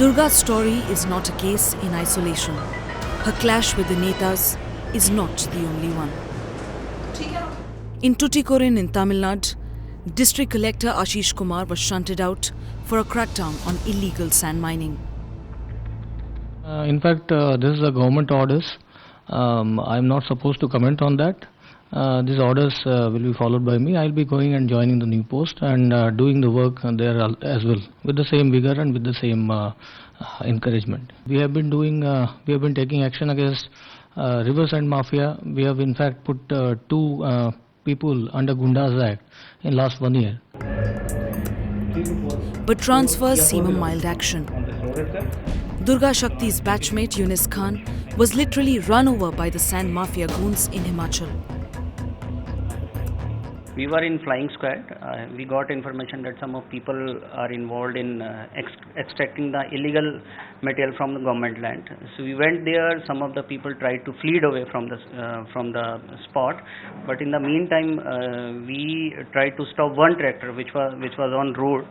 Durga's story is not a case in isolation. Her clash with the Netas is not the only one. In Tuticorin in Tamil Nadu, District Collector Ashish Kumar was shunted out for a crackdown on illegal sand mining. In fact, this is a government orders. I'm not supposed to comment on that. These orders will be followed by me. I'll be going and joining the new post and doing the work there as well with the same vigor and with the same encouragement. We have been taking action against river sand mafia. We have in fact put two people under Gundas Act in last 1 year. But transfers seem a mild action. Durga Shakti's batchmate Yunus Khan was literally run over by the sand mafia goons in Himachal. We were in flying squad. We got information that some of people are involved in extracting the illegal material from the government land. So we went there. Some of the people tried to flee away from the spot, but in the meantime, we tried to stop one tractor which was on road,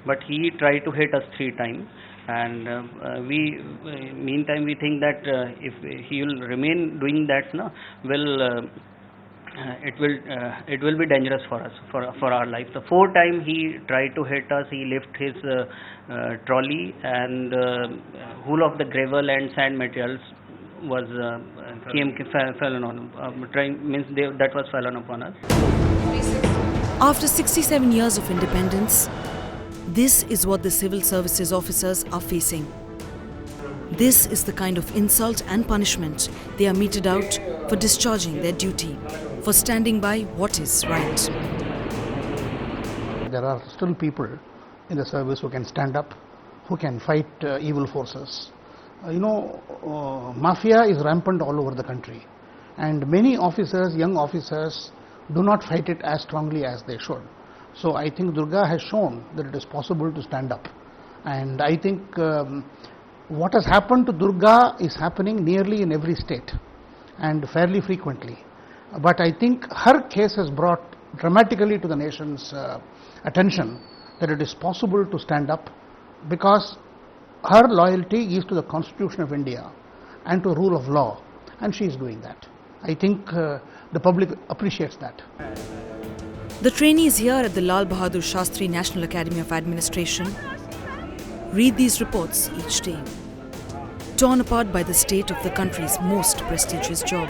but he tried to hit us 3 times. And meantime we think that if he will remain doing that, it will be dangerous for us, for our life. The 4th time he tried to hit us, he left his trolley, and whole of the gravel and sand materials fell on that was fallen upon us. After 67 years of independence, this is what the civil services officers are facing. This is the kind of insult and punishment they are meted out for discharging their duty, for standing by what is right. There are still people in the service who can stand up, who can fight evil forces. Mafia is rampant all over the country, and many officers, young officers, do not fight it as strongly as they should. So I think Durga has shown that it is possible to stand up, and I think what has happened to Durga is happening nearly in every state and fairly frequently. But I think her case has brought dramatically to the nation's attention that it is possible to stand up, because her loyalty is to the Constitution of India and to rule of law, and she is doing that. I think the public appreciates that. The trainees here at the Lal Bahadur Shastri National Academy of Administration read these reports each day, torn apart by the state of the country's most prestigious job.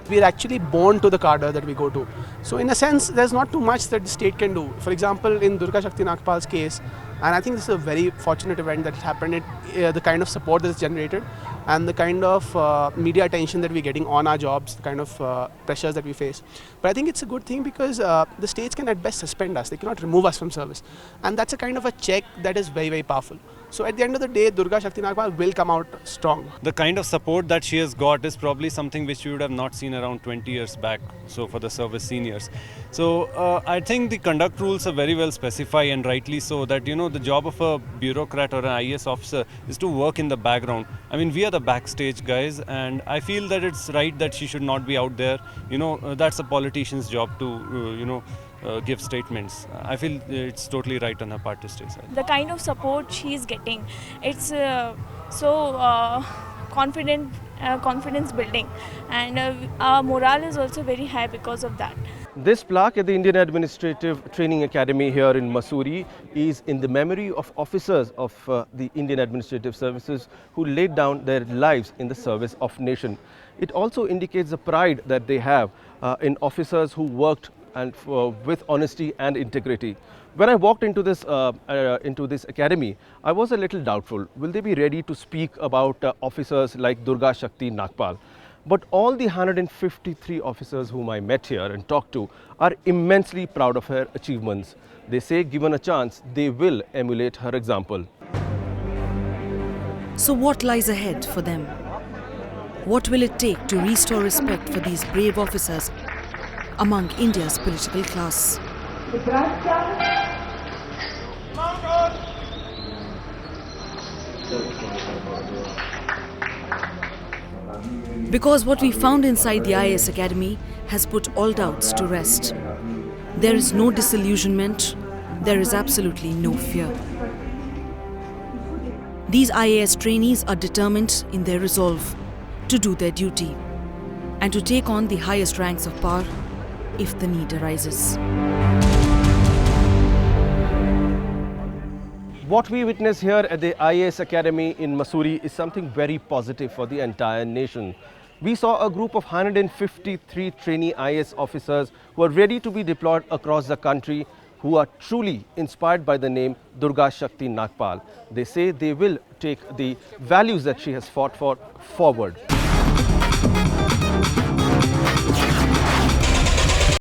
We are actually born to the cadre that we go to. So in a sense, there's not too much that the state can do. For example, in Durga Shakti Nagpal's case, and I think this is a very fortunate event that happened, the kind of support that is generated and the kind of media attention that we're getting on our jobs, the kind of pressures that we face. But I think it's a good thing, because the states can at best suspend us, they cannot remove us from service. And that's a kind of a check that is very, very powerful. So at the end of the day, Durga Shakti Nagpal will come out strong. The kind of support that she has got is probably something which you would have not seen around 20 years back, so for the service seniors. So I think the conduct rules are very well specified, and rightly so, that the job of a bureaucrat or an IAS officer is to work in the background. I mean, we are the backstage guys, and I feel that it's right that she should not be out there. That's a politician's job to give statements. I feel it's totally right on her part to stay silent. The kind of support she is getting, it's so confidence building, and our morale is also very high because of that. This plaque at the Indian Administrative Training Academy here in Mussoorie is in the memory of officers of the Indian Administrative Services who laid down their lives in the service of nation. It also indicates the pride that they have in officers who worked and with honesty and integrity. When I walked into this academy, I was a little doubtful. Will they be ready to speak about officers like Durga Shakti Nagpal? But all the 153 officers whom I met here and talked to are immensely proud of her achievements. They say, given a chance, they will emulate her example. So what lies ahead for them? What will it take to restore respect for these brave officers among India's political class? Because what we found inside the IAS Academy has put all doubts to rest. There is no disillusionment. There is absolutely no fear. These IAS trainees are determined in their resolve to do their duty and to take on the highest ranks of power if the need arises. What we witness here at the IAS Academy in Mussoorie is something very positive for the entire nation. We saw a group of 153 trainee IAS officers who are ready to be deployed across the country, who are truly inspired by the name Durga Shakti Nagpal. They say they will take the values that she has fought for forward.